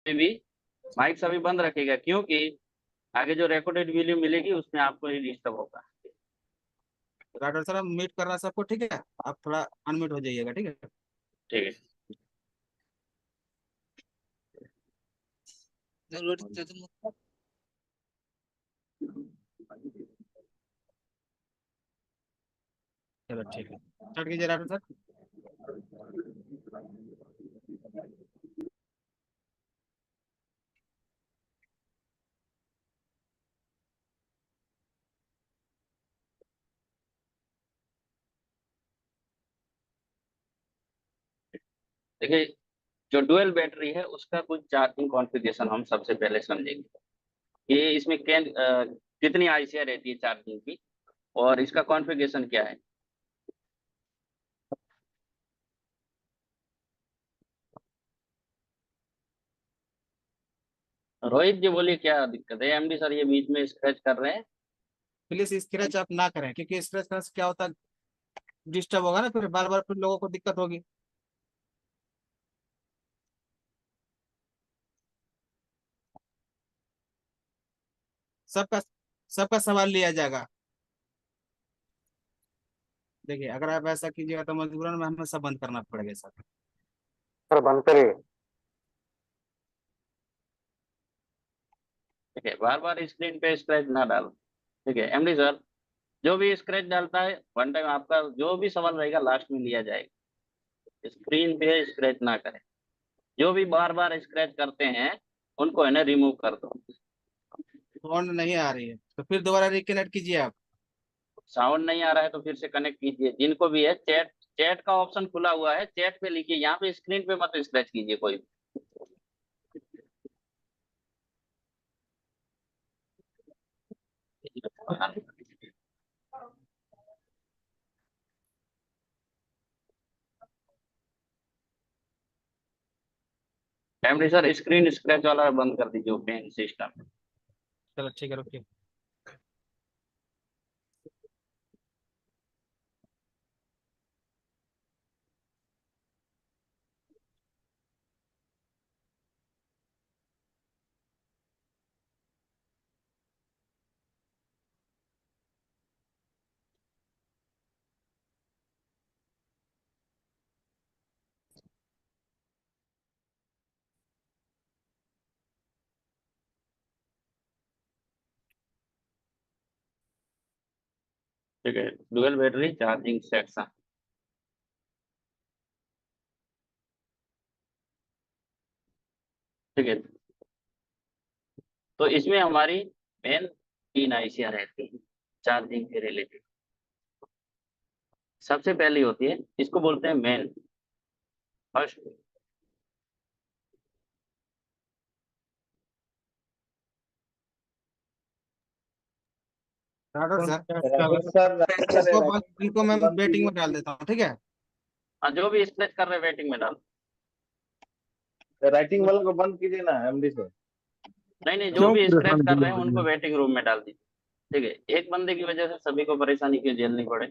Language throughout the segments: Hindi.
भी माइक सभी बंद रखेगा, क्योंकि आगे जो रिकॉर्डेड वीडियो मिलेगी उसमें आपको ही डिस्टर्ब होगा। डॉक्टर साहब म्यूट करना सबको, ठीक है? आप थोड़ा अनम्यूट हो जाइएगा, ठीक है? ठीक है। चलो ठीक है, स्टार्ट कीजिए डॉक्टर साहब। देखिए, जो डुअल बैटरी है उसका कुछ चार्जिंग कॉन्फ़िगरेशन हम सबसे पहले समझेंगे कि इसमें कितनी आईसीआर रहती है चार्जिंग की, और इसका कॉन्फ़िगरेशन क्या है। रोहित जी बोलिए, क्या दिक्कत है? एमडी सर ये बीच में स्क्रैच कर रहे हैं। प्लीज स्क्रैच आप ना करें, क्योंकि स्क्रैच करने से क्या होता है, डिस्टर्ब होगा ना, फिर बार बार फिर लोगों को दिक्कत होगी। सबका सबका सवाल लिया जाएगा। देखिए, अगर आप ऐसा कीजिएगा तो मजबूरन में हमें सब बंद करना पड़ेगा सर। सर बंद करिए। ठीक है, बार बार स्क्रीन पे स्क्रैच ना डालो। ठीक है एमडी सर, जो भी स्क्रैच डालता है वन टाइम आपका जो भी सवाल रहेगा लास्ट में लिया जाएगा। स्क्रीन पे स्क्रैच ना करें। जो भी बार बार स्क्रैच करते हैं उनको है ना रिमूव कर दो। साउंड नहीं आ रही है तो फिर दोबारा रिकनेक्ट कीजिए आप। साउंड नहीं आ रहा है तो फिर से कनेक्ट कीजिए। जिनको भी है, चैट चैट का ऑप्शन खुला हुआ है, चैट पे लिखिए, यहाँ पे स्क्रीन पे मत स्क्रैच कीजिए कोई भी। एमडी सर स्क्रीन स्क्रैच वाला बंद कर दीजिए पेन सिस्टम। चलो ठीक है, रुकिए। ठीक है, डुअल बैटरी चार्जिंग सेक्शन। ठीक है, तो इसमें हमारी मेन तीन आईसियां रहती हैं चार्जिंग के रिलेटेड। सबसे पहली होती है, इसको बोलते हैं main, first. Doctor Rakesh sir, sir Rakesh sir इनको मैं बंद वेटिंग कीजिए। में डाल देता हूँ, ठीक है? हाँ, जो भी स्क्रैच कर रहे हैं वेटिंग में डालो। राइटिंग वाला को बंद कीजिए ना एमडी सर। नहीं नहीं, जो क्यों भी स्क्रैच परेशान कर कर रहे हैं रही उनको है? वेटिंग रूम में डाल दीजिए। ठीक है, एक बंदे की वजह से सभी को परेशानी क्यों झेलनी पड़े।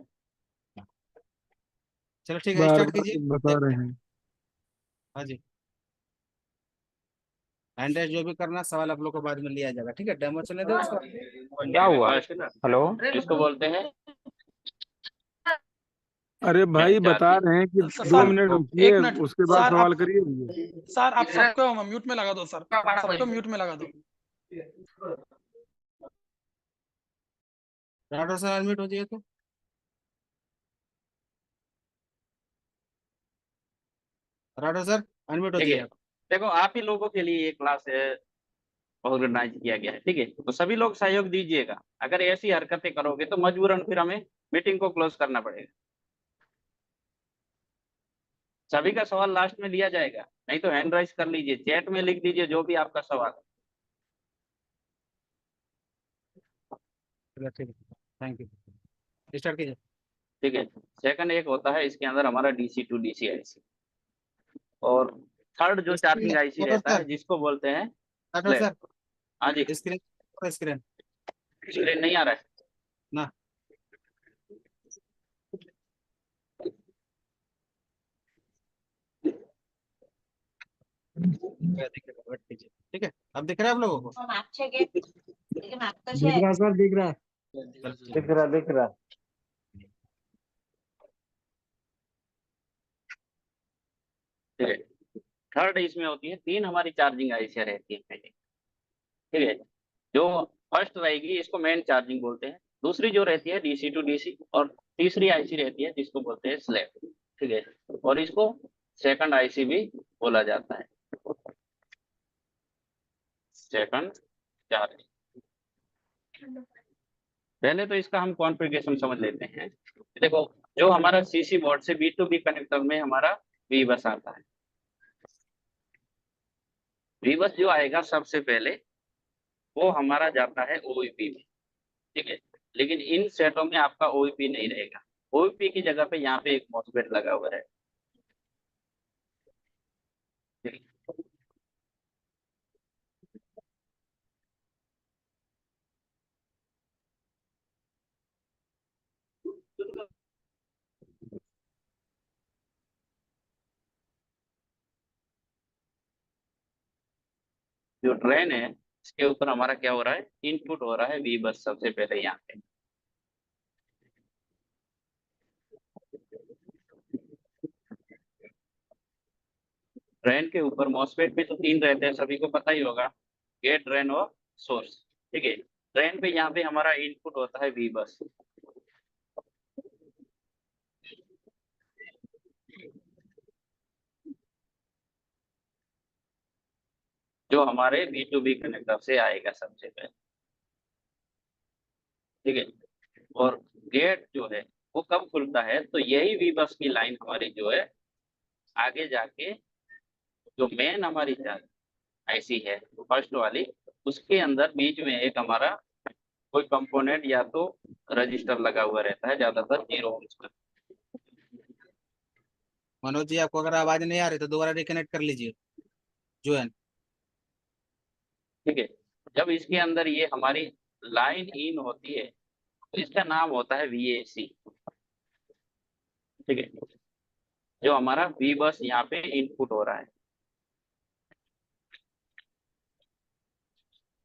चलो ठीक है, बार स्टार्ट बार कीजिए। बता देखते रहे हैं। हैं। हाँ जी। हैंड जो भी करना सवाल आप लोग को बाद में लिया जाएगा, ठीक है? डेमो चलने दो उसका। क्या हुआ? First hello. इसको बोलते हैं अरे भाई बता चार्जिंग। रहे हैं कि दो सर मिनट एक रुकिए, मिनट उसके बाद सर सवाल आप करिए। सर आप सबको म्यूट में लगा दो सर, सबको म्यूट में लगा दो। डॉक्टर सर अनम्यूट हो जाइए तो। डॉक्टर सर अनम्यूट हो ठीक जाइए है, आप। देखो आप ही लोगों के लिए ये क्लास ऑर्गेनाइज किया गया है। ठीक है, तो सभी लोग सहयोग दीजिएगा। अगर ऐसी हरकतें करोगे तो मजबूरन फिर हमें मीटिंग को क्लोज करना पड़ेगा। सभी का सवाल लास्ट में लिया जाएगा, नहीं तो हैंड राइज कर लीजिए, चैट में लिख दीजिए जो भी आपका सवाल है। चलो ठीक है, थैंक यू, स्टार्ट कीजिए। ठीक है, सेकंड एक होता है इसके अंदर हमारा डीसी टू डीसी आईसी, और थर्ड जो स्क्रीन चार्जिंग आईसी डॉक्टर रहता है सर, जिसको बोलते हैं डॉक्टर स्लैब। सर हाँ जी, स्क्रीन, स्क्रीन स्क्रीन नहीं आ रहा है। ना। ठीक है, अब दिख रहा है आप लोगों को? दिख रहा सर, दिख रहा, दिख रहा, दिख रहा। ठीक है। थर्ड इसमें होती है, तीन हमारी चार्जिंग आईसी रहती है पहले। ठीक है। जो फर्स्ट रहेगी इसको मेन चार्जिंग बोलते हैं, दूसरी जो रहती है डीसी टू डीसी, और तीसरी आईसी रहती है जिसको बोलते हैं स्लैब। ठीक है। और इसको सेकंड आईसी भी बोला जाता है, सेकंड चार्जिंग। पहले तो इसका हम कॉन्फ़िगरेशन समझ लेते हैं। देखो, जो हमारा सीसी बोर्ड से बी टू बी कनेक्टर में हमारा वी बस आता है, वी बस जो आएगा सबसे पहले वो हमारा जाता है ओईपी में। ठीक है। लेकिन इन सेटों में आपका ओईपी नहीं रहेगा, ओईपी की जगह पे यहाँ पे एक मॉसफेट लगा हुआ है। ठीक है। जो ड्रेन है इसके ऊपर हमारा क्या हो रहा है, इनपुट हो रहा है वी बस सबसे पहले यहाँ पे। ड्रेन के ऊपर मॉसफेट पे तो तीन रहते हैं, सभी को पता ही होगा, गेट, ड्रेन और सोर्स। ठीक है। ड्रेन पे यहाँ पे हमारा इनपुट होता है वी बस। जो हमारे बी टू बी कनेक्टर से आएगा सबसे पहले। ठीक है। और गेट जो है वो कब खुलता है, तो यही वी बस की लाइन हमारी जो है आगे जाके जो मेन हमारी आईसी है फर्स्ट वाली, उसके अंदर बीच में एक हमारा कोई कंपोनेंट या तो रजिस्टर लगा हुआ रहता है, ज्यादातर 0 ohms का। मनोज जी, आपको अगर आवाज नहीं आ रही तो दोबारा रिकनेक्ट कर लीजिए जो है। ठीक है। जब इसके अंदर ये हमारी लाइन इन होती है तो इसका नाम होता है वीएसी। ठीक है। जो हमारा वी बस यहाँ पे इनपुट हो रहा है।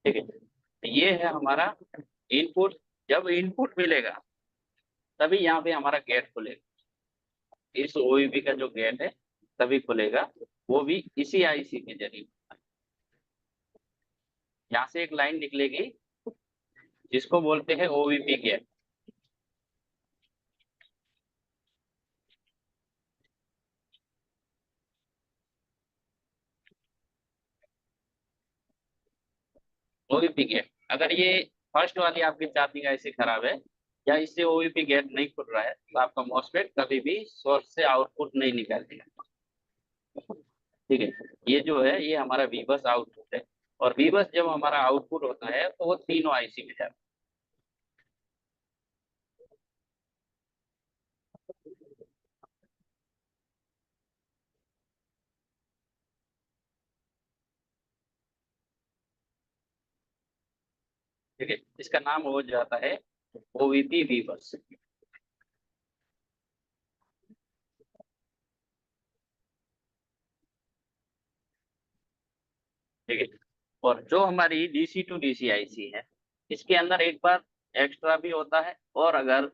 ठीक है। तो ये है हमारा इनपुट। जब इनपुट मिलेगा तभी यहाँ पे हमारा गेट खुलेगा, इस ओईपी का जो गेट है तभी खुलेगा, वो भी इसी आईसी के जरिए। यहाँ से एक लाइन निकलेगी जिसको बोलते हैं ओवीपी गेट। ओवीपी गेट, अगर ये फर्स्ट वाली आपकी चार्जिंग ऐसे खराब है या इससे ओवीपी गेट नहीं खुल रहा है तो आपका मॉसफेट कभी भी सोर्स से आउटपुट नहीं निकालेगा। ठीक है। ये जो है ये हमारा वीबस आउटपुट है, और वीबस जब हमारा आउटपुट होता है तो वो तीनों आईसी में जाता है। ठीक है। इसका नाम हो जाता है ओवीपी वीबस। ठीक है। और जो हमारी डीसी टू डीसी आईसी है इसके अंदर एक बार एक्स्ट्रा भी होता है, और अगर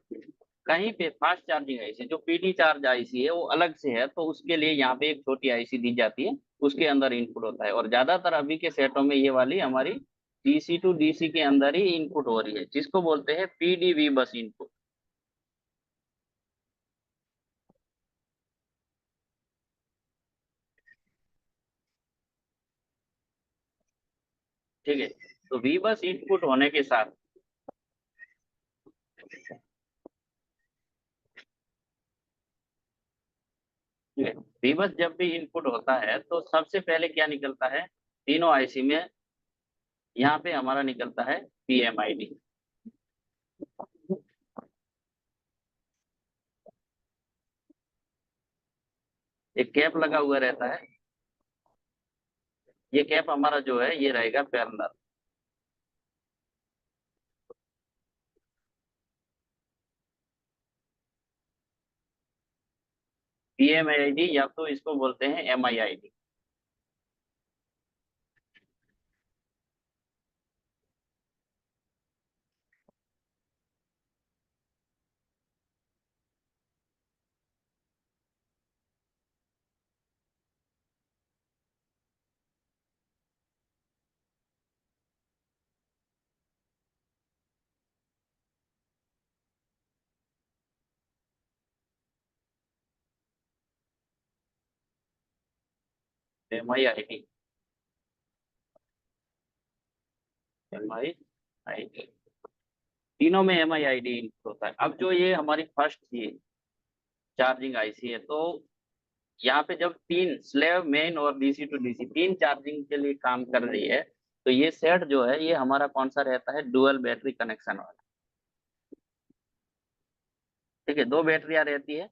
कहीं पे फास्ट चार्जिंग आईसी जो पीडी चार्ज आईसी है वो अलग से है तो उसके लिए यहाँ पे एक छोटी आईसी दी जाती है, उसके अंदर इनपुट होता है। और ज्यादातर अभी के सेटों में ये वाली हमारी डीसी टू डीसी के अंदर ही इनपुट हो रही है, जिसको बोलते हैं पीडीवी बस इनपुट। ठीक है। तो वी बस इनपुट होने के साथ ठीक है, वी बस जब भी इनपुट होता है तो सबसे पहले क्या निकलता है, तीनों आईसी में यहाँ पे हमारा निकलता है पीएमआईडी। एक कैप लगा हुआ रहता है, ये कैप हमारा जो है ये रहेगा पैरेलल। पीएमआईडी या तो इसको बोलते हैं एमआईआईडी। MIIT, MIIT, तीनों में MIIT होता है। अब जो ये हमारी फर्स्ट थी चार्जिंग आईसी है, तो यहाँ पे जब तीन स्लेव, मेन और डीसी टू डीसी तीन चार्जिंग के लिए काम कर रही है, तो ये सेट जो है ये हमारा कौन सा रहता है, डुअल बैटरी कनेक्शन वाला। ठीक है, दो बैटरियां रहती है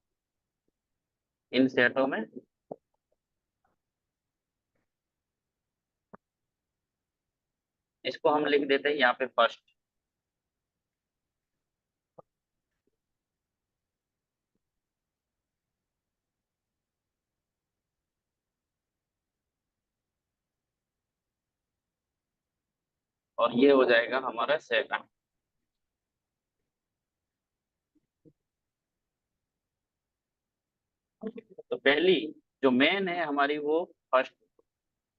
इन सेटों में। इसको हम लिख देते हैं यहाँ पे फर्स्ट। और ये हो जाएगा हमारा सेकंड। तो पहली जो मेन है हमारी, वो फर्स्ट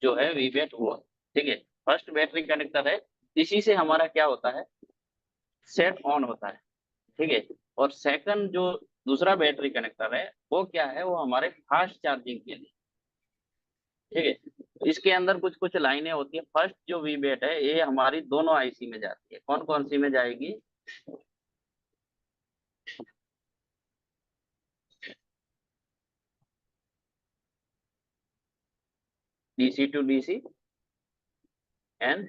जो है वीवेट हुआ। ठीक है, फर्स्ट बैटरी कनेक्टर है, इसी से हमारा क्या होता है, सेट ऑन होता है। ठीक है, और सेकंड जो दूसरा बैटरी कनेक्टर है वो क्या है, वो हमारे फास्ट चार्जिंग के लिए। ठीक है, तो इसके अंदर कुछ कुछ लाइनें होती है। फर्स्ट जो वीबेट है ये हमारी दोनों आईसी में जाती है। कौन कौन सी में जाएगी, DC to DC and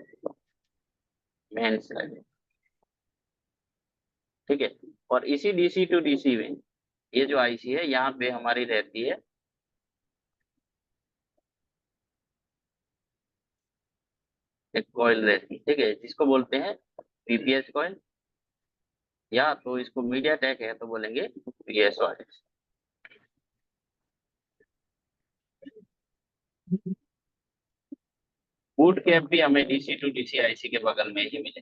main select. ठीक है, और इसी डीसी टू डीसी में ये जो आईसी है यहाँ पे हमारी रहती है एक कॉइल रहती है। ठीक है, जिसको बोलते हैं पीपीएस कॉइल, या तो इसको मीडिया टेक है तो बोलेंगे पीएसओएस। बूट कैप भी हमें डीसी टू डीसी आईसी के बगल में ही मिले।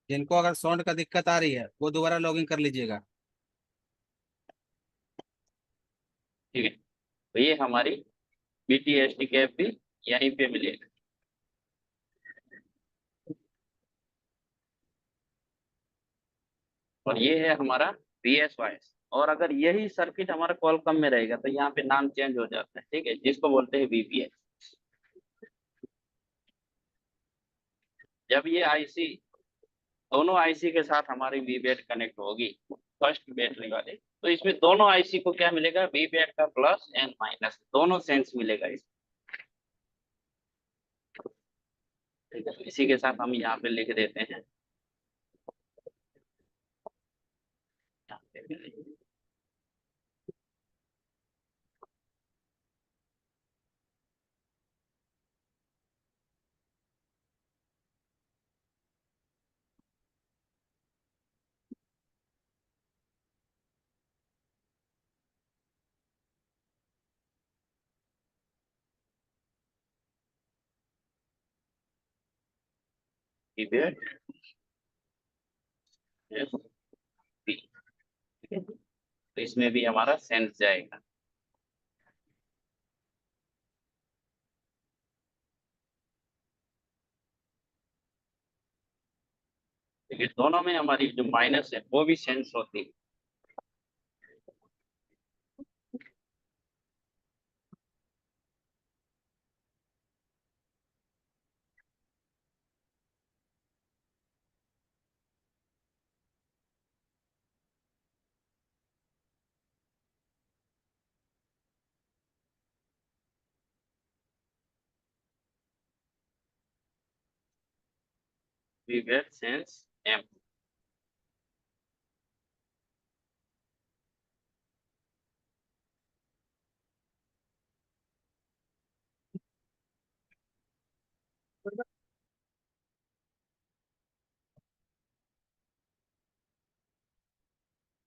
जिनको अगर साउंड का दिक्कत आ रही है वो दोबारा लॉगिन कर लीजिएगा। ठीक है, तो ये हमारी बीटीएसडी कैप भी यहीं पे मिलेगा। और ये है हमारा पीएसओएस। और अगर यही सर्किट हमारा कॉलकम में रहेगा तो यहाँ पे नाम चेंज हो जाता है। ठीक है, जिसको बोलते हैं वीपीएस। जब ये आईसी, दोनों आईसी के साथ हमारी वीबैट कनेक्ट होगी फर्स्ट बैटरी वाले, तो इसमें दोनों आईसी को क्या मिलेगा, वीबैट का प्लस एंड माइनस दोनों सेंस मिलेगा इसमें। ठीक है, तो इसी के साथ हम यहाँ पे लिख देते हैं, यहाँ पे भी लिख देते हैं। वीबैट yes, V, ठीक है, तो इसमें भी हमारा सेंस जाएगा। ठीक है, दोनों में हमारी जो माइनस है वो भी सेंस होती है। वीबैट सेंस एम।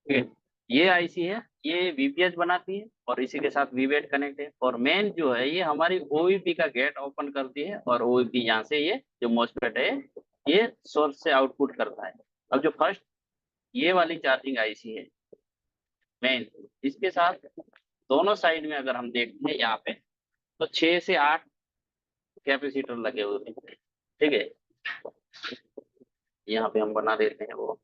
ठीक है, ये आईसी है, ये वीपीएस बनाती है और इसी के साथ वीवेट कनेक्ट है। और मेन जो है ये हमारी ओईपी का गेट ओपन करती है, और ओईपी यहाँ से ये जो मोस्फेट है ये सोर्स से आउटपुट करता है। अब जो फर्स्ट ये वाली चार्जिंग आईसी है मेन, इसके साथ दोनों साइड में अगर हम देखते हैं यहाँ पे, तो 6 से 8 कैपेसिटर लगे हुए हैं। ठीक है, यहाँ पे हम बना देते हैं वो।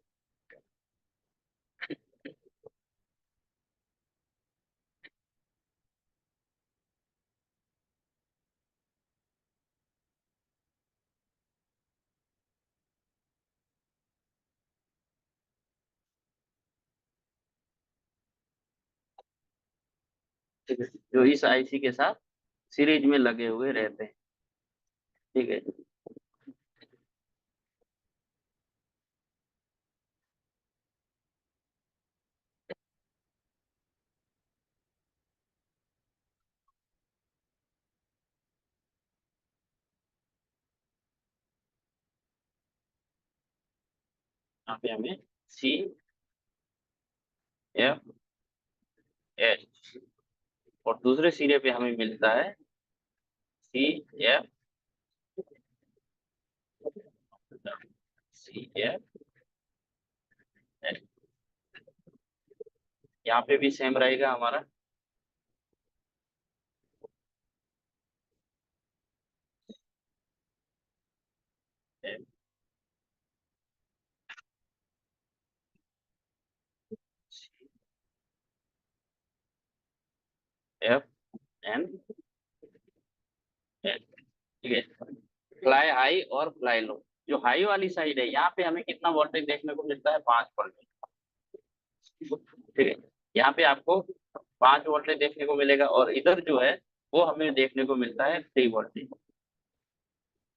ठीक है, जो इस आईसी के साथ सीरीज में लगे हुए रहते हैं। ठीक है, यहाँ पे हमें CFS और दूसरे सिरे पे हमें मिलता है CF यहाँ पे भी सेम रहेगा हमारा। FN ठीक है, फ्लाई हाई और फ्लाई लो। जो हाई वाली साइड है यहाँ पे हमें कितना वोल्टेज देखने को मिलता है, 5 वोल्टेज। ठीक है, यहाँ पे आपको 5 वोल्टेज देखने को मिलेगा और इधर जो है वो हमें देखने को मिलता है 3 वोल्टेज।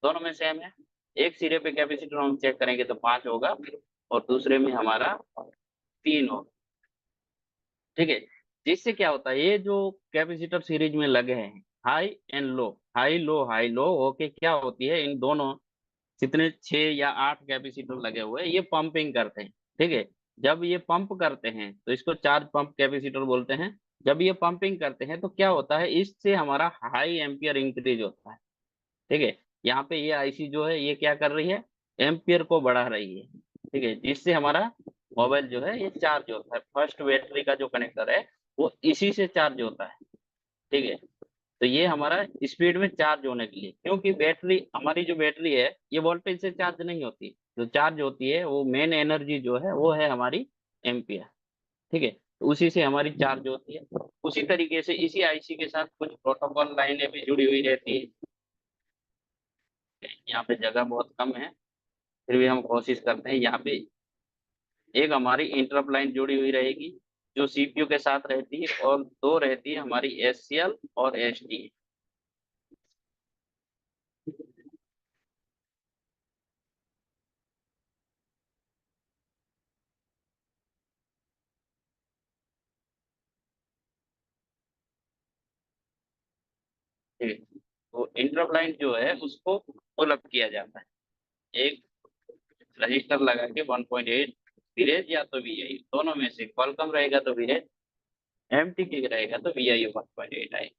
दोनों में सेम है। एक सिरे पे कैपेसिटर हम चेक करेंगे तो 5 होगा और दूसरे में हमारा 3 होगा। ठीक है, जिससे क्या होता है, ये जो कैपेसिटर सीरीज में लगे हैं high and low, high low होके क्या होती है, इन दोनों जितने 6 या 8 कैपेसिटर लगे हुए हैं ये पंपिंग करते हैं। ठीक है, जब ये पंप करते हैं तो इसको चार्ज पंप कैपेसिटर बोलते हैं। जब ये पंपिंग करते हैं तो क्या होता है, इससे हमारा हाई एम्पियर इंक्रीज होता है। ठीक है, यहाँ पे ये आईसी जो है ये क्या कर रही है, एम्पियर को बढ़ा रही है। ठीक है, जिससे हमारा मोबाइल जो है ये चार्ज होता है। फर्स्ट बैटरी का जो कनेक्टर है वो इसी से चार्ज होता है। ठीक है, तो ये हमारा स्पीड में चार्ज होने के लिए, क्योंकि बैटरी हमारी जो बैटरी है ये वोल्टेज से चार्ज नहीं होती, जो चार्ज होती है वो मेन एनर्जी जो है वो है हमारी एम्पियर। ठीक है, तो उसी से हमारी चार्ज होती है। उसी तरीके से इसी आईसी के साथ कुछ प्रोटोकॉल लाइनें भी जुड़ी हुई रहती है। यहाँ पे जगह बहुत कम है, फिर भी हम कोशिश करते हैं। यहाँ पे एक हमारी इंटरप्ट लाइन जुड़ी हुई रहेगी जो सीपीयू के साथ रहती है और दो रहती है हमारी एससीएल और एसडी। ठीक है, तो इंटरप्ट लाइन जो है उसको पुल अप किया जाता है एक रजिस्टर लगा के 1.8 विरेज या तो वीआई, दोनों में से कॉलकम रहेगा तो विरेज, एमटीके रहेगा तो वीआई 1.8 आए।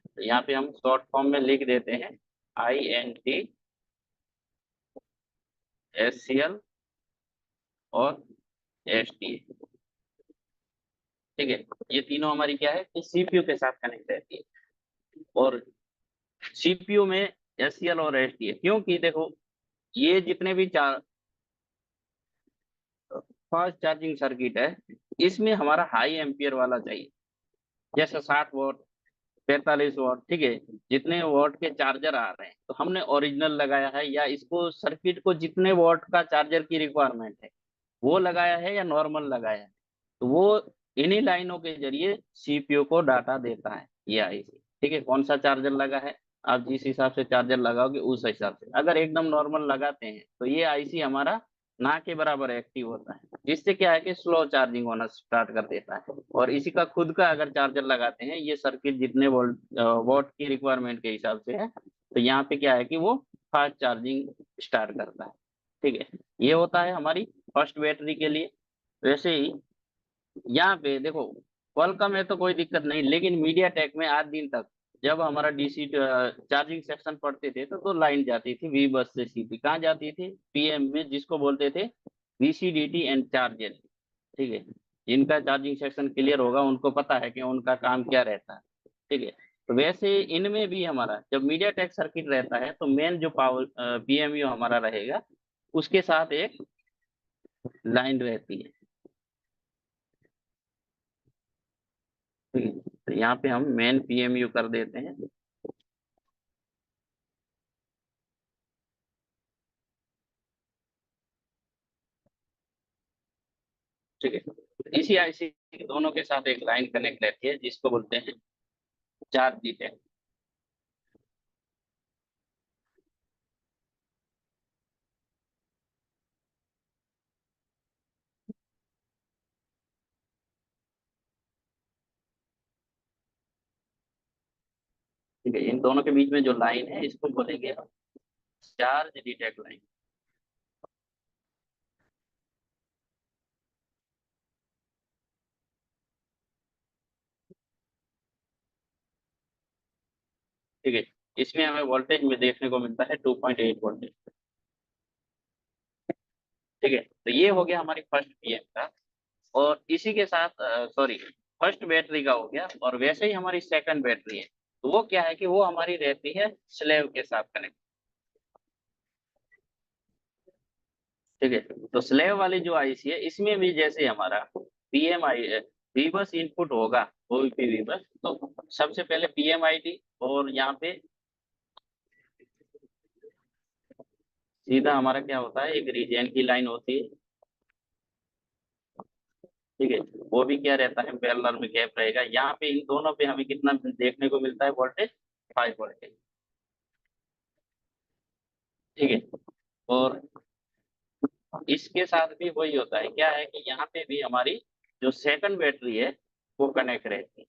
तो यहाँ पे हम शॉर्ट फॉर्म में लिख देते हैं INT SCL और STA। ठीक है, ये तीनों हमारी क्या है कि सीपीयू के साथ कनेक्ट रहती है। और सीपीयू में SCL और STA, क्योंकि देखो ये जितने भी फास्ट चार्जिंग सर्किट है इसमें हमारा हाई एम्पियर वाला चाहिए, जैसे 60 वॉट, 45 वॉट। ठीक है, जितने वॉट के चार्जर आ रहे हैं तो हमने ओरिजिनल लगाया है या इसको सर्किट को जितने वॉट का चार्जर की रिक्वायरमेंट है वो लगाया है या नॉर्मल लगाया है, तो वो इन्हीं लाइनों के जरिए सीपीयू को डाटा देता है ये आईसी। ठीक है, कौन सा चार्जर लगा है, आप जिस हिसाब से चार्जर लगाओगे उस हिसाब से। अगर एकदम नॉर्मल लगाते हैं तो ये आईसी हमारा ना के बराबर एक्टिव होता है, जिससे क्या है कि स्लो चार्जिंग होना स्टार्ट कर देता है। और इसी का खुद का अगर चार्जर लगाते हैं, ये सर्किट जितने वोल्ट वॉट की रिक्वायरमेंट के हिसाब से है, तो यहाँ पे क्या है कि वो फास्ट चार्जिंग स्टार्ट करता है। ठीक है, ये होता है हमारी फर्स्ट बैटरी के लिए। वैसे ही यहाँ पे देखो क्वालकॉम है तो कोई दिक्कत नहीं, लेकिन मीडिया टेक में आज दिन तक जब हमारा डीसी चार्जिंग सेक्शन पढ़ते थे तो लाइन जाती थी वी बस से सीधी कहाँ जाती थी, पीएम में, जिसको बोलते थे VCDT एंड चार्जर। ठीक है, जिनका चार्जिंग सेक्शन क्लियर होगा उनको पता है कि उनका काम क्या रहता है। ठीक है, तो वैसे इनमें भी हमारा जब मीडिया टेक सर्किट रहता है तो मेन जो पावर PMU हमारा रहेगा उसके साथ एक लाइन रहती है। ठीक है, तो यहाँ पे हम मेन PMU कर देते हैं। ठीक है, इसी आईसी दोनों के साथ एक लाइन कनेक्ट रहती है जिसको बोलते हैं चार्ज डिटेक्ट। ठीक है, इन दोनों के बीच में जो लाइन है इसको बोलेंगे चार्ज डिटेक्ट लाइन। ठीक है, इसमें हमें वोल्टेज में देखने को मिलता है 2.8 वोल्टेज। ठीक है, तो ये हो गया हमारी फर्स्ट पीएम का। और इसी के साथ सॉरी, फर्स्ट बैटरी का हो गया। और वैसे ही हमारी सेकंड बैटरी है, तो वो क्या है कि वो हमारी रहती है स्लेव के साथ कनेक्ट। ठीक है, तो स्लेव वाली जो आईसी है इसमें भी जैसे हमारा पीएमआई वीबस इनपुट होगा, ओवीपी वीबस, तो सबसे पहले पीएमआईडी और यहाँ पे सीधा हमारा क्या होता है, एक रीजन की लाइन होती है। ठीक है, वो भी क्या रहता है, पैरेलल में गैप रहेगा। यहाँ पे इन दोनों पे हमें कितना देखने को मिलता है वोल्टेज, 5 वोल्टेज। ठीक है, और इसके साथ भी वही होता है, क्या है कि यहाँ पे भी हमारी जो सेकंड बैटरी है वो कनेक्ट रहती है।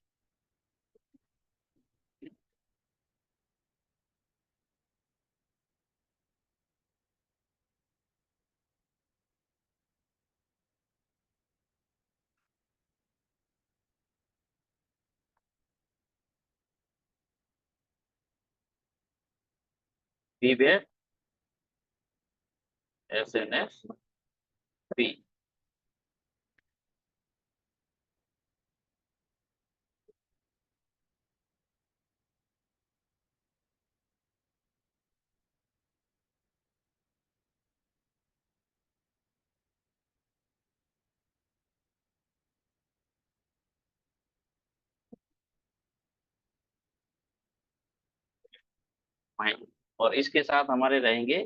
P wave, S N S, P. और इसके साथ हमारे रहेंगे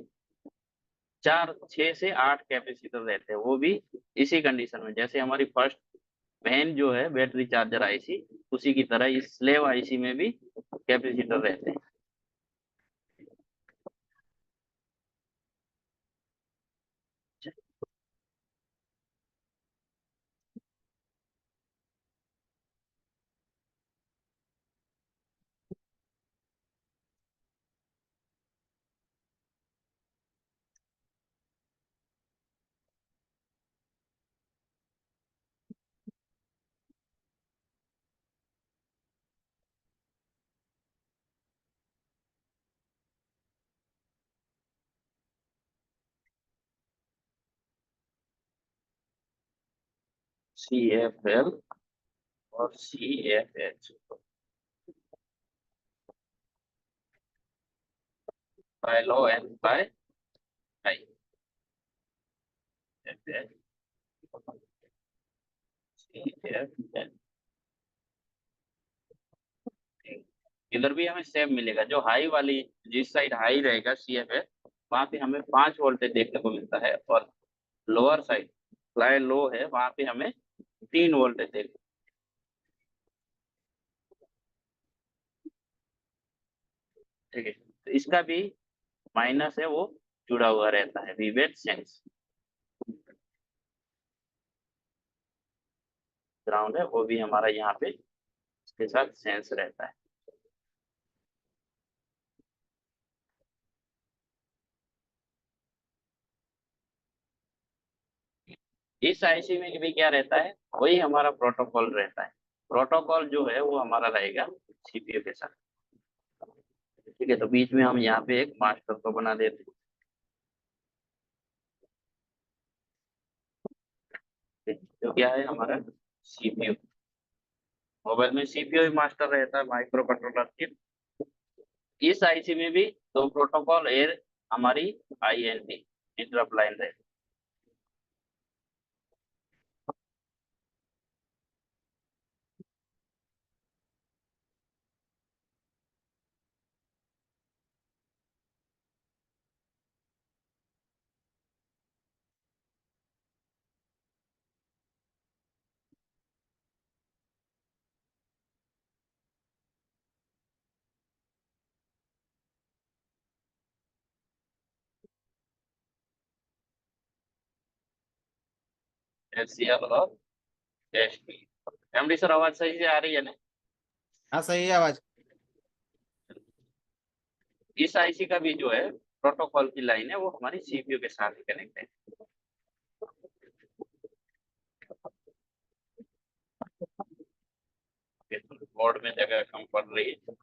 6 से 8 कैपेसिटर रहते हैं, वो भी इसी कंडीशन में जैसे हमारी फर्स्ट मेन जो है बैटरी चार्जर आईसी, उसी की तरह इस स्लेव आईसी में भी कैपेसिटर रहते हैं। CFL और CFH, by low and by high, FH, CFH। इधर भी हमें सेम मिलेगा, जो हाई वाली, जिस साइड हाई रहेगा CFH, वहां पे हमें 5 वोल्टेज देखने को मिलता है। और लोअर साइड फ्लाई लो है, वहां पे हमें 3 वोल्टेज देखने। ठीक है, तो इसका भी माइनस है, वो जुड़ा हुआ रहता है विवेट सेंस। ग्राउंड है वो भी हमारा यहाँ पे इसके साथ सेंस रहता है। इस आईसी में भी क्या रहता है, वही हमारा प्रोटोकॉल रहता है। प्रोटोकॉल जो है वो हमारा रहेगा सीपीयू के साथ। ठीक है, तो बीच में हम यहाँ पे एक मास्टर को बना देते हैं, जो क्या है हमारा सीपीयू। मोबाइल में सीपीयू मास्टर रहता है, माइक्रो कंट्रोलर चिप। इस आईसी में भी दो प्रोटोकॉल एयर हमारी INT इंटरप्ट लाइन रहती HCl और H2। एमडी सर आवाज सही से आ रही है ना? हाँ सही है आवाज। इस आईसी का भी जो है प्रोटोकॉल की लाइन है वो हमारी सीपीयू के साथ कनेक्ट है। बोर्ड में जगह कम पड़ रही है,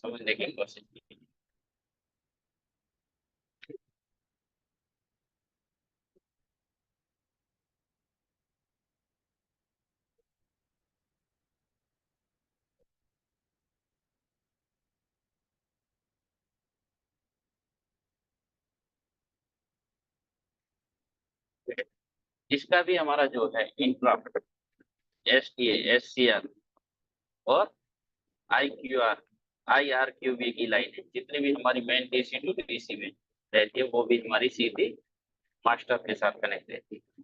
समझने की कोशिश कीजिए। इसका भी हमारा जो है इंटरप्ट एसटीए, एससीआर और आईक्यूआर, आईआरक्यूबी की लाइन है, जितनी भी हमारी मेन डीसी टू डीसी में रहती है वो भी हमारी सीधी मास्टर के साथ कनेक्ट रहती है।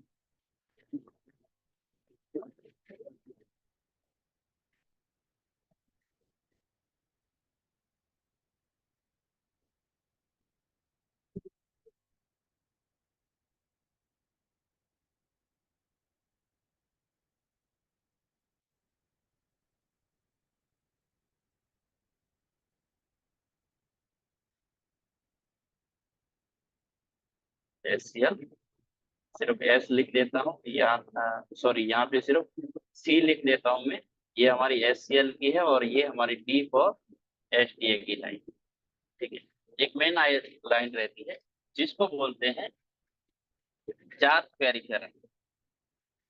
एससीएल सिर्फ एस लिख देता हूँ, यहाँ सॉरी यहाँ पे सिर्फ सी लिख देता हूँ मैं। ये हमारी एससीएल की है और ये हमारी डी फॉर एसटीए की लाइन। ठीक है, एक मेन लाइन रहती है जिसको बोलते हैं चार पेरिफेरल।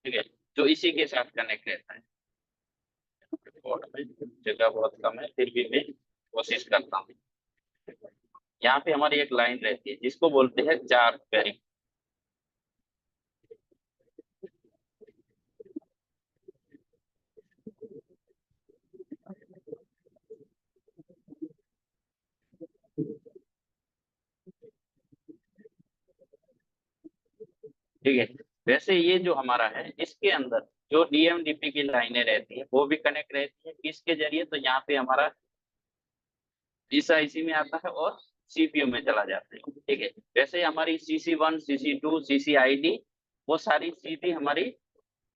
ठीक है, जो इसी के साथ कनेक्ट रहता है। बोर्ड में जगह बहुत कम है फिर भी मैं कोशिश करता हूँ। यहाँ पे हमारी एक लाइन रहती है जिसको बोलते हैं चार पेरिफेरल। ठीक है, वैसे ये जो हमारा है इसके अंदर जो डीएमडीपी की लाइनें रहती है वो भी कनेक्ट रहती है किसके जरिए, तो यहाँ पे हमारा इस आईसी में आता है और सीपीयू में चला जाता है। ठीक है, वैसे हमारी CC1, CC2, CCID वो सारी सीधी हमारी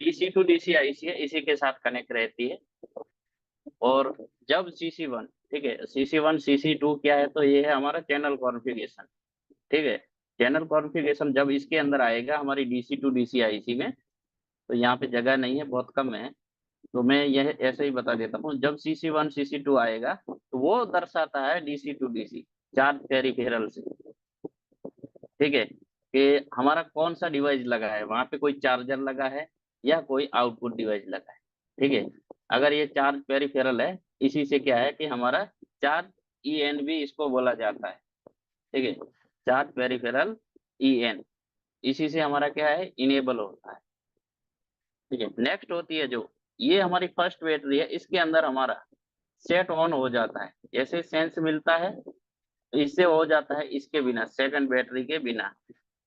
डीसी टू डीसी आईसी है, इसी के साथ कनेक्ट रहती है। और जब CC1, ठीक है, CC1 CC2 क्या है, तो ये है हमारा चैनल कॉन्फ़िगरेशन। ठीक है, चैनल कॉन्फ़िगरेशन जब इसके अंदर आएगा हमारी डीसी टू डीसी आईसी में, तो यहाँ पे जगह नहीं है, बहुत कम है, तो मैं यह ऐसे ही बता देता हूँ। जब CC1 CC2 आएगा तो वो दर्शाता है DC to DC charge peripheral से। ठीक है, कि हमारा कौन सा डिवाइस लगा है, वहां पे कोई चार्जर लगा है या कोई आउटपुट डिवाइस लगा है। ठीक है, अगर ये चार्ज पेरिफेरल है, इसी से क्या है कि हमारा चार्ज EN भी इसको बोला जाता है। ठीक है, चार्ज पेरिफेरल EN, इसी से हमारा क्या है, इनेबल होता है। ठीक है, नेक्स्ट होती है जो ये हमारी फर्स्ट बैटरी है, इसके अंदर हमारा सेट ऑन हो जाता है, जैसे सेंस मिलता है तो इससे हो जाता है, इसके बिना सेकंड बैटरी के बिना।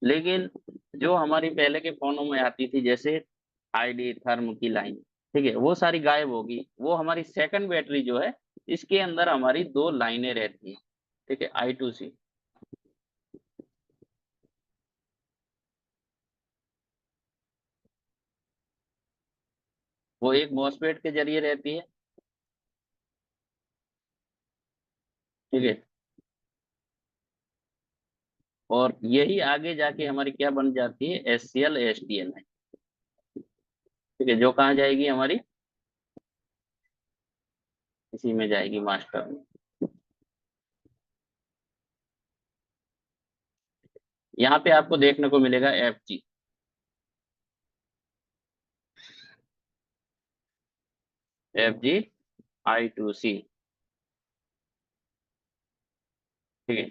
लेकिन जो हमारी पहले के फोनों में आती थी जैसे आईडी थर्म की लाइन, ठीक है, वो सारी गायब होगी। वो हमारी सेकंड बैटरी जो है इसके अंदर हमारी दो लाइनें रहती हैं। ठीक है, I2C, वो एक मॉसफेट के जरिए रहती है। ठीक है, और यही आगे जाके हमारी क्या बन जाती है, SCL STL है। ठीक है, जो कहाँ जाएगी हमारी, इसी में जाएगी, मास्टर में। यहाँ पे आपको देखने को मिलेगा FG I2C। ठीक है,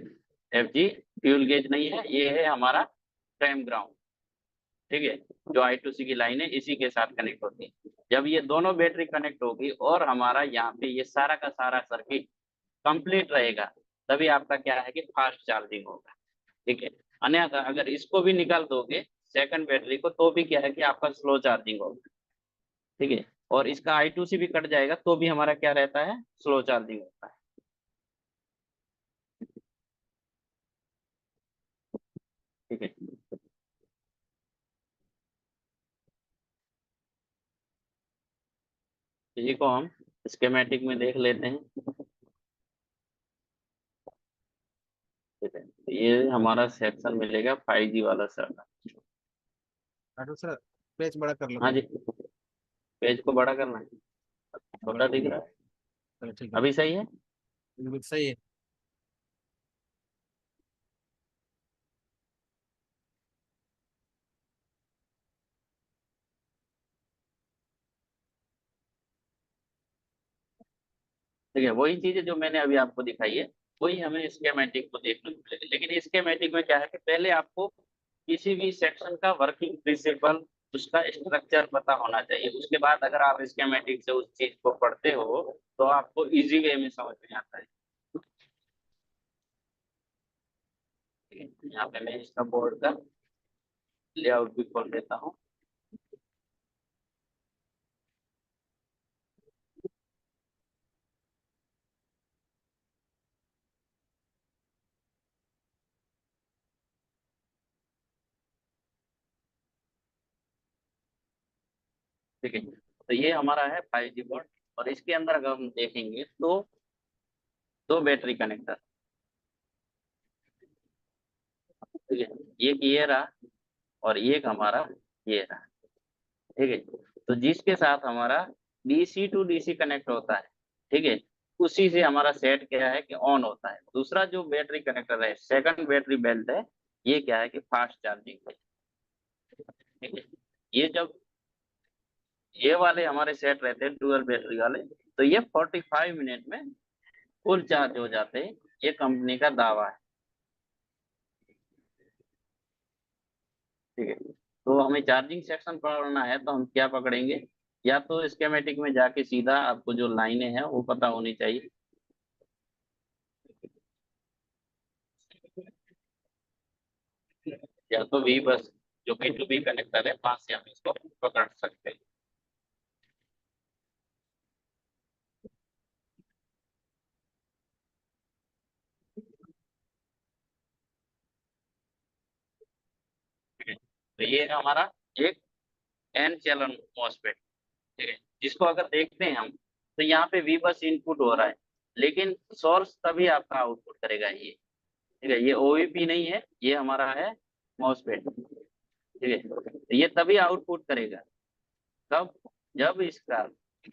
FG फ्यूल गेज नहीं है, ये है हमारा फ्रेम ग्राउंड। ठीक है, जो I2C की लाइन है इसी के साथ कनेक्ट होती है। जब ये दोनों बैटरी कनेक्ट होगी और हमारा यहाँ पे ये सारा का सारा सर्किट कंप्लीट रहेगा, तभी आपका क्या है कि फास्ट चार्जिंग होगा। ठीक है, अन्यथा अगर इसको भी निकाल दोगे सेकंड बैटरी को, तो भी क्या है कि आपका स्लो चार्जिंग होगा। ठीक है, और इसका I2C भी कट जाएगा तो भी हमारा क्या रहता है, स्लो चार्जिंग होता है। ठीक है, इसी को हम स्कीमेटिक में देख लेते हैं। ठीक है, तो ये हमारा सेक्शन मिलेगा 5G वाला सर। राठौर सर पेज बड़ा कर लो हाँ थोड़ा। जी, पेज को बड़ा करना है, छोटा दिख रहा है, चलो ठीक है, अभी सही है। बिल्कुल सही है। ठीक है, वही चीज है जो मैंने अभी आपको दिखाई है, वही हमें स्कीमेटिक को देखने को मिलेगी। लेकिन स्कीमेटिक में क्या है कि पहले आपको किसी भी सेक्शन का वर्किंग प्रिंसिपल, उसका स्ट्रक्चर पता होना चाहिए। उसके बाद अगर आप स्कीमेटिक से उस चीज को पढ़ते हो तो आपको इजी वे में समझ में आता है। ठीक है, यहाँ पे मैं इसका बोर्ड का लेआउट भी खोल देता हूँ। ठीक है, तो ये हमारा है 5G बोर्ड, और इसके अंदर अगर हम देखेंगे तो दो बैटरी कनेक्टर। ठीक है, एक ये रहा और एक हमारा ये रहा। ठीक है, तो जिसके साथ हमारा डीसी टू डीसी कनेक्ट होता है, ठीक है, उसी से हमारा सेट क्या है कि ऑन होता है। दूसरा जो बैटरी कनेक्टर है, सेकंड बैटरी बेल्ट है, ये क्या है कि फास्ट चार्जिंग है। ठीक है, ये जब ये वाले हमारे सेट रहते हैं डुअल बैटरी वाले, तो ये 45 मिनट में फुल चार्ज हो जाते हैं, ये कंपनी का दावा है। ठीक है, तो हमें चार्जिंग सेक्शन पढ़ना है तो हम क्या पकड़ेंगे, या तो स्कीमेटिक में जाके सीधा आपको जो लाइनें हैं वो पता होनी चाहिए, या तो वी बस जो कि टू बी कनेक्टर है, वहां से हम इसको पकड़ सकते हैं। ठीक है, तो ये है हमारा एक एन चैनल मॉसफेट। ठीक है, जिसको अगर देखते हैं हम तो यहाँ पे वी बस इनपुट हो रहा है, लेकिन सोर्स तभी आपका आउटपुट करेगा ये। ठीक है, ये ओवीपी नहीं है, ये हमारा है मॉसफेट। ठीक है, तो ये तभी आउटपुट करेगा कब, जब इसका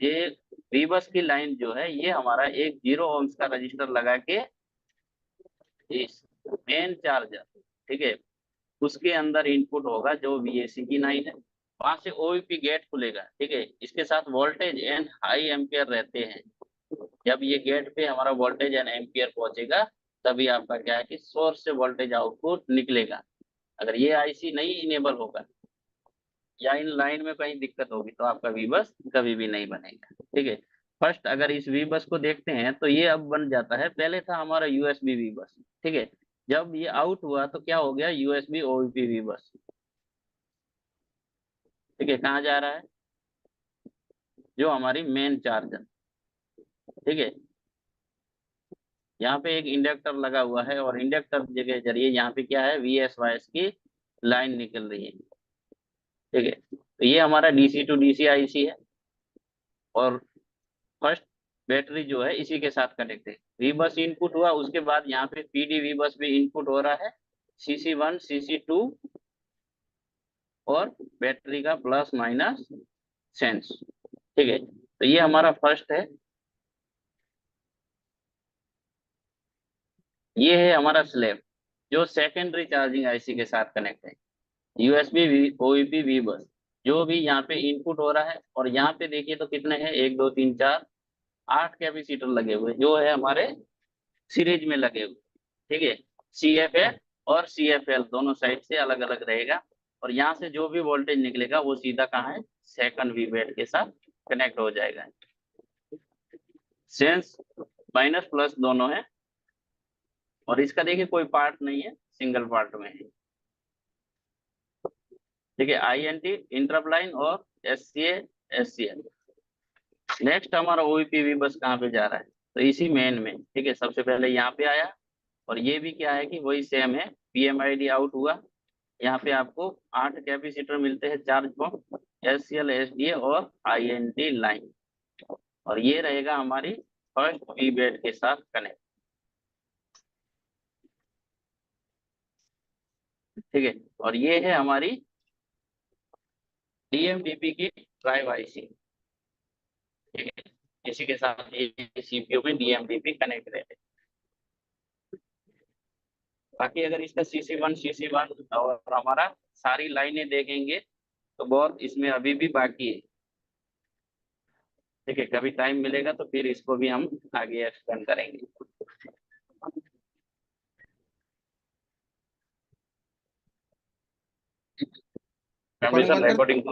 ये वी बस की लाइन जो है ये हमारा एक 0 ohms का रजिस्टर लगा के इस मेन चार्जर, ठीक है, उसके अंदर इनपुट होगा जो वीएसी की लाइन है, वहां से ओवीपी गेट खुलेगा। ठीक है, इसके साथ वोल्टेज एंड हाई एम्पियर रहते हैं। जब ये गेट पे हमारा वोल्टेज एंड एम्पियर पहुंचेगा तभी आपका क्या है कि सोर्स से वोल्टेज आउटपुट निकलेगा। अगर ये आईसी नहीं इनेबल होगा या इन लाइन में कहीं दिक्कत होगी तो आपका वी बस कभी भी नहीं बनेगा। ठीक है, फर्स्ट अगर इस वी बस को देखते हैं तो ये अब बन जाता है, पहले था हमारा यूएसबी वी बस। ठीक है, जब ये आउट हुआ तो क्या हो गया, यूएसबी ओवीपी वी बस। ठीक है, कहाँ जा रहा है, जो हमारी मेन चार्जर। ठीक है, यहाँ पे एक इंडक्टर लगा हुआ है और इंडक्टर के जरिए यहाँ पे क्या है, वीएसवाईएस की लाइन निकल रही है। ठीक है, तो ये हमारा डीसी टू डीसी आईसी है, और फर्स्ट बैटरी जो है इसी के साथ कनेक्ट है। वी बस इनपुट हुआ, उसके बाद यहाँ पे पीडी वी बस भी इनपुट हो रहा है, CC1 CC2 और बैटरी का प्लस माइनस सेंस। ठीक है, तो ये हमारा फर्स्ट है। ये है हमारा स्लैब जो सेकेंडरी चार्जिंग आईसी के साथ कनेक्ट है, यूएसबी ओईपी वी बस जो भी यहाँ पे इनपुट हो रहा है। और यहाँ पे देखिए तो कितने हैं, 1 2 3 4 8 कैपेसिटर लगे हुए जो है हमारे सीरीज में लगे हुए। ठीक है, CFL और CFL दोनों साइड से अलग अलग रहेगा, और यहाँ से जो भी वोल्टेज निकलेगा वो सीधा कहाँ है, सेकंड वी बैट के साथ कनेक्ट हो जाएगा। सेंस माइनस प्लस दोनों है, और इसका देखिए कोई पार्ट नहीं है, सिंगल पार्ट में है। ठीक है, INT इंटरप्ट लाइन और SCA SCL। नेक्स्ट हमारा OEPV बस कहाँ पे जा रहा है, तो इसी मेन में। ठीक है, सबसे पहले यहाँ पे आया, और ये भी क्या है कि वही सेम है, PMID आउट हुआ। यहाँ पे आपको 8 कैपेसिटर मिलते हैं चार्ज पॉइंट, SCL SDA और INT लाइन। और ये रहेगा हमारी फर्स्ट वी बेड के साथ कनेक्ट। ठीक है, और ये है हमारी डीएमडीपी की ड्राइव आईसी। ठीक है, इसी के साथ सीपीयू में डीएमडीपी कनेक्ट रहते। बाकी अगर इसका CC1 और हमारा सारी लाइनें देखेंगे तो बहुत इसमें अभी भी बाकी है। ठीक है, कभी टाइम मिलेगा तो फिर इसको भी हम आगे एक्सप्लेन करेंगे। रिकॉर्डिंग बंद कर रिकॉर्डिंग